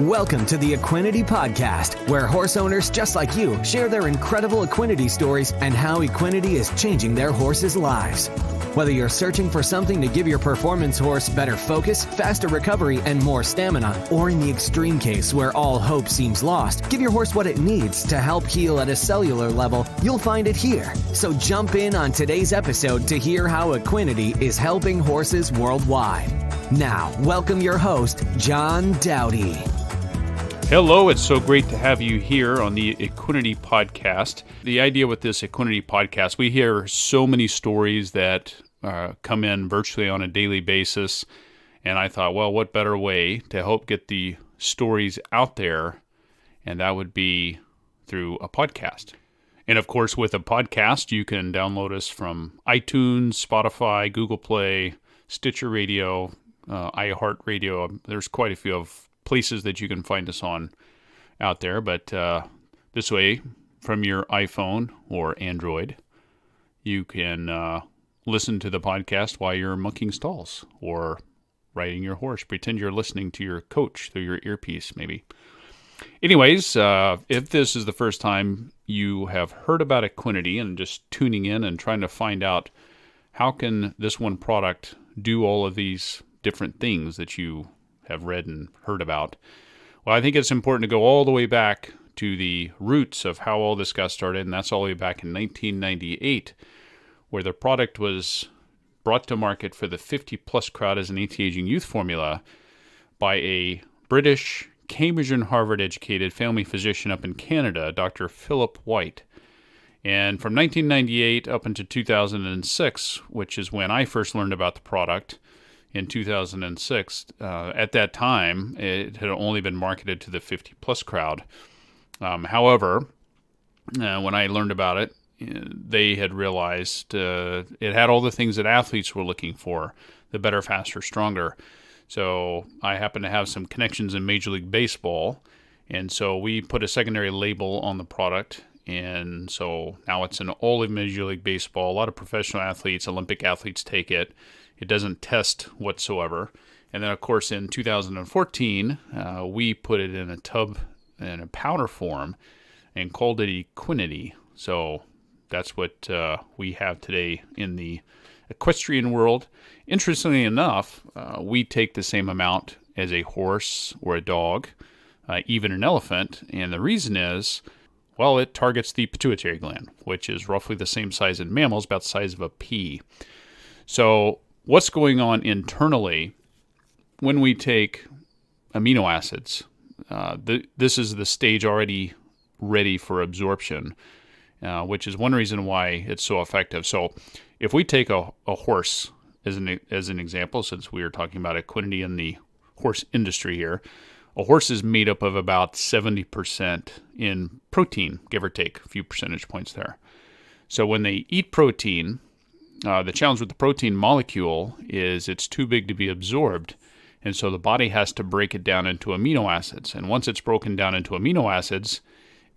Welcome to the Equinety podcast, where horse owners just like you share their incredible Equinety stories and how Equinety is changing their horses' lives. Whether you're searching for something to give your performance horse better focus, faster recovery, and more stamina, or in the extreme case where all hope seems lost, give your horse what it needs to help heal at a cellular level, you'll find it here. So jump in on today's episode to hear how Equinety is helping horses worldwide. Now, welcome your host, John Dowdy. Hello, it's so great to have you here on the Equinety podcast. The idea with this Equinety podcast, we hear so many stories that come in virtually on a daily basis, and I thought, well, what better way to help get the stories out there, and that would be through a podcast. And of course, with a podcast, you can download us from iTunes, Spotify, Google Play, Stitcher Radio, iHeartRadio. There's quite a few of places that you can find us on out there, but this way, from your iPhone or Android, you can listen to the podcast while you're mucking stalls or riding your horse. Pretend you're listening to your coach through your earpiece, maybe. Anyways, if this is the first time you have heard about Equinety and just tuning in and trying to find out how can this one product do all of these different things that you have read and heard about. Well, I think it's important to go all the way back to the roots of how all this got started, and that's all the way back in 1998, where the product was brought to market for the 50-plus crowd as an anti-aging youth formula by a British, Cambridge and Harvard-educated family physician up in Canada, Dr. Philip White. And from 1998 up into 2006, which is when I first learned about the product, in 2006, at that time, it had only been marketed to the 50-plus crowd. However, when I learned about it, they had realized it had all the things that athletes were looking for, the better, faster, stronger. So I happen to have some connections in Major League Baseball, and so we put a secondary label on the product, and so now it's in all of Major League Baseball. A lot of professional athletes, Olympic athletes take it. It doesn't test whatsoever. And then, of course, in 2014, we put it in a tub in a powder form and called it Equinety. So that's what we have today in the equestrian world. Interestingly enough, we take the same amount as a horse or a dog, even an elephant. And the reason is, well, it targets the pituitary gland, which is roughly the same size in mammals, about the size of a pea. So what's going on internally when we take amino acids? This is the stage already ready for absorption, which is one reason why it's so effective. So if we take a horse as an example, since we are talking about Equinety in the horse industry here, a horse is made up of about 70% in protein, give or take a few percentage points there. So when they eat protein, the challenge with the protein molecule is it's too big to be absorbed, and so the body has to break it down into amino acids. And once it's broken down into amino acids,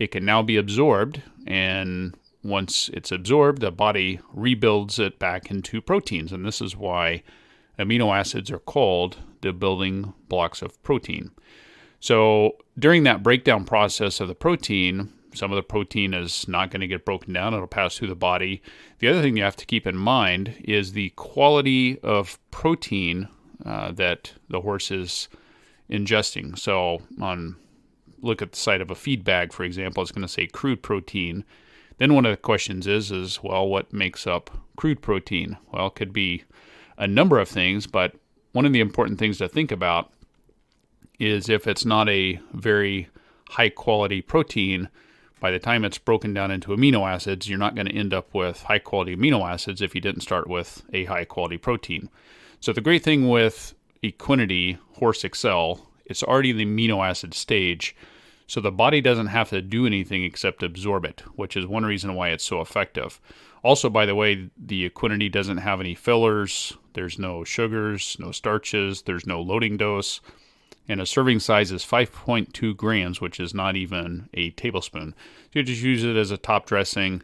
it can now be absorbed, and once it's absorbed, the body rebuilds it back into proteins, and this is why amino acids are called the building blocks of protein. So during that breakdown process of the protein, some of the protein is not going to get broken down. It'll pass through the body. The other thing you have to keep in mind is the quality of protein that the horse is ingesting. So look at the side of a feed bag, for example, it's going to say crude protein. Then one of the questions is, well, what makes up crude protein? Well, it could be a number of things, but one of the important things to think about is if it's not a very high quality protein, by the time it's broken down into amino acids, you're not going to end up with high-quality amino acids if you didn't start with a high-quality protein. So the great thing with Equinety Horse Excel, it's already in the amino acid stage, so the body doesn't have to do anything except absorb it, which is one reason why it's so effective. Also, by the way, the Equinety doesn't have any fillers, there's no sugars, no starches, there's no loading dose, and a serving size is 5.2 grams, which is not even a tablespoon. So you just use it as a top dressing.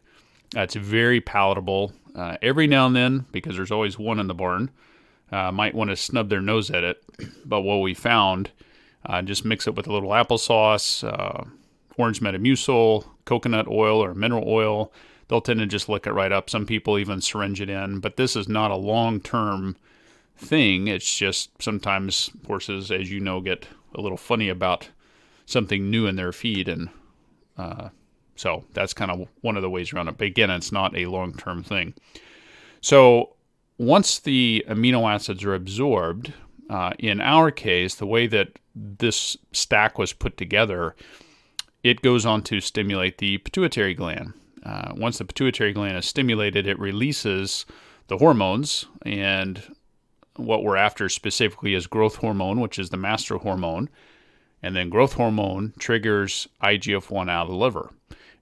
It's very palatable. Every now and then, because there's always one in the barn, might want to snub their nose at it. But what we found Just mix it with a little applesauce, orange Metamucil, coconut oil, or mineral oil. They'll tend to just lick it right up. Some people even syringe it in, but this is not a long-term thing. It's just sometimes horses, as you know, get a little funny about something new in their feed, and so that's kind of one of the ways around it. But again, it's not a long-term thing. So once the amino acids are absorbed, in our case, the way that this stack was put together, it goes on to stimulate the pituitary gland. Once the pituitary gland is stimulated, it releases the hormones, and what we're after specifically is growth hormone, which is the master hormone. And then growth hormone triggers IGF-1 out of the liver.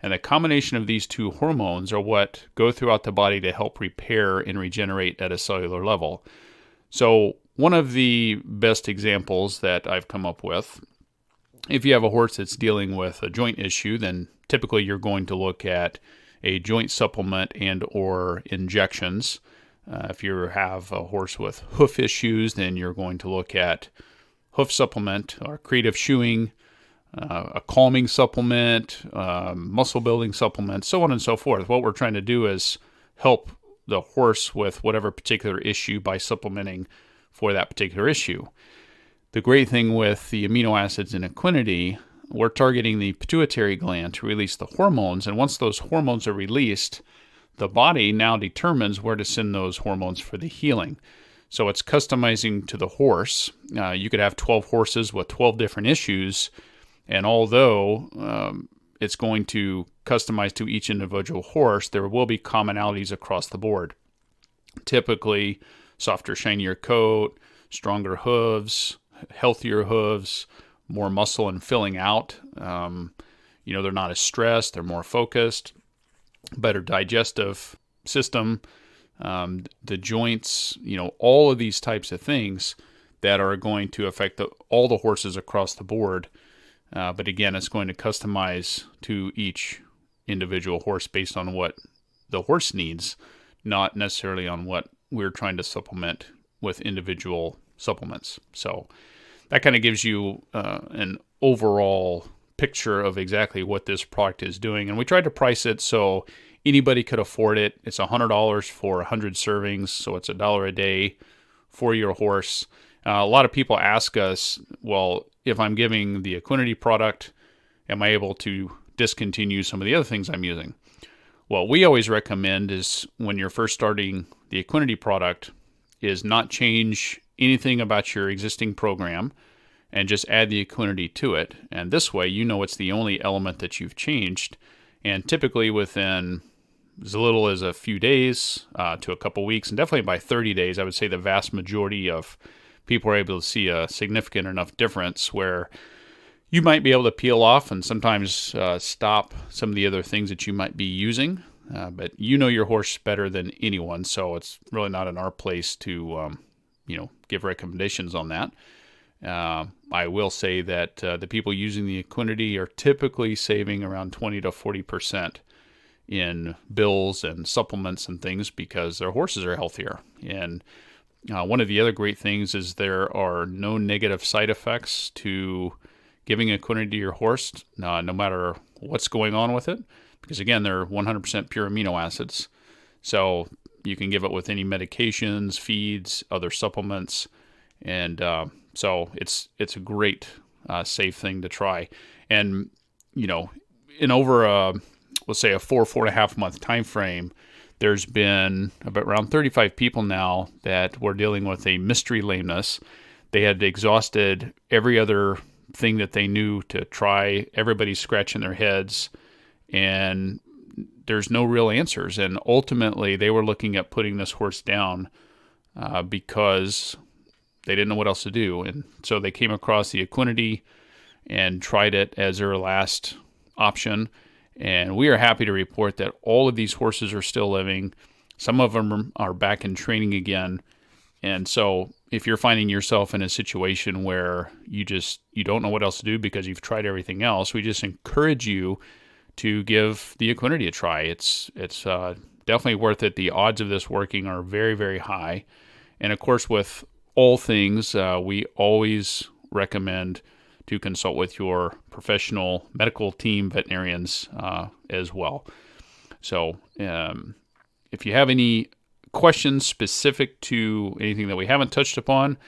And the combination of these two hormones are what go throughout the body to help repair and regenerate at a cellular level. So one of the best examples that I've come up with, if you have a horse that's dealing with a joint issue, then typically you're going to look at a joint supplement and or injections. If you have a horse with hoof issues, then you're going to look at hoof supplement or creative shoeing, a calming supplement, muscle building supplement, so on and so forth. What we're trying to do is help the horse with whatever particular issue by supplementing for that particular issue. The great thing with the amino acids in Equinety, we're targeting the pituitary gland to release the hormones, and once those hormones are released, the body now determines where to send those hormones for the healing. So it's customizing to the horse. You could have 12 horses with 12 different issues, and although it's going to customize to each individual horse, there will be commonalities across the board. Typically, softer, shinier coat, stronger hooves, healthier hooves, more muscle and filling out. They're not as stressed, they're more focused, better digestive system. The joints, all of these types of things that are going to affect all the horses across the board. But again, it's going to customize to each individual horse based on what the horse needs, not necessarily on what we're trying to supplement with individual supplements. So that kind of gives you an overall picture of exactly what this product is doing. And we tried to price it so anybody could afford it. It's $100 for 100 servings, so it's $1 a day for your horse. A lot of people ask us, well, if I'm giving the Equinety product, am I able to discontinue some of the other things I'm using? What we always recommend is when you're first starting the Equinety product is not change anything about your existing program and just add the Equinety to it. And this way, it's the only element that you've changed. And typically within as little as a few days to a couple weeks, and definitely by 30 days, I would say the vast majority of people are able to see a significant enough difference where you might be able to peel off and sometimes stop some of the other things that you might be using. But your horse better than anyone, so it's really not in our place to give recommendations on that. I will say that the people using the Equinety are typically saving around 20 to 40% in bills and supplements and things because their horses are healthier. And one of the other great things is there are no negative side effects to giving Equinety to your horse, no matter what's going on with it, because again, they're 100% pure amino acids. So you can give it with any medications, feeds, other supplements, and so it's a great safe thing to try. And in over let's say a 4.5 month time frame, there's been about around 35 people now that were dealing with a mystery lameness. They had exhausted every other thing that they knew to try. Everybody's scratching their heads, and there's no real answers. And ultimately, they were looking at putting this horse down because they didn't know what else to do. And so they came across the Equinety and tried it as their last option. And we are happy to report that all of these horses are still living. Some of them are back in training again. And so if you're finding yourself in a situation where you don't know what else to do because you've tried everything else, we just encourage you to give the Equinety a try. It's definitely worth it. The odds of this working are very, very high. And of course, with all things, we always recommend to consult with your professional medical team, veterinarians as well. So if you have any questions specific to anything that we haven't touched upon,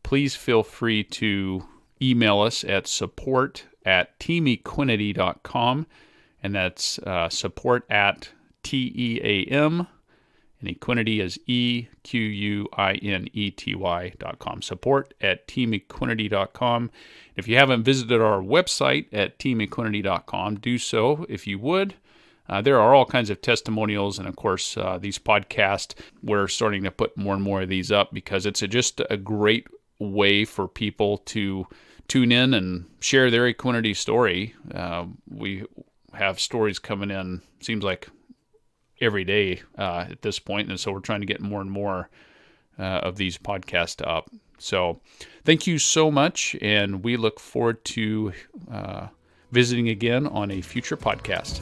please feel free to email us at support@teamequinety.com, and that's support@TEAM, and Equinety is EQUINETY.com. Support@teamequinety.com. If you haven't visited our website at teamequinety.com, do so if you would. There are all kinds of testimonials, and of course, these podcasts, we're starting to put more and more of these up because it's just a great way for people to tune in and share their Equinety story. We have stories coming in, seems like every day at this point, and so we're trying to get more and more of these podcasts up. So thank you so much, and we look forward to visiting again on a future podcast.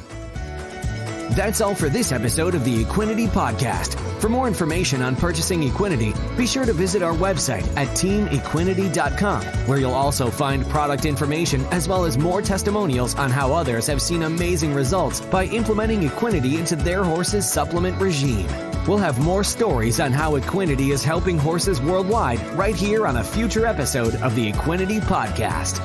That's all for this episode of the Equinety Podcast. For more information on purchasing Equinety, be sure to visit our website at teamequinety.com, where you'll also find product information as well as more testimonials on how others have seen amazing results by implementing Equinety into their horse's supplement regime. We'll have more stories on how Equinety is helping horses worldwide right here on a future episode of the Equinety Podcast.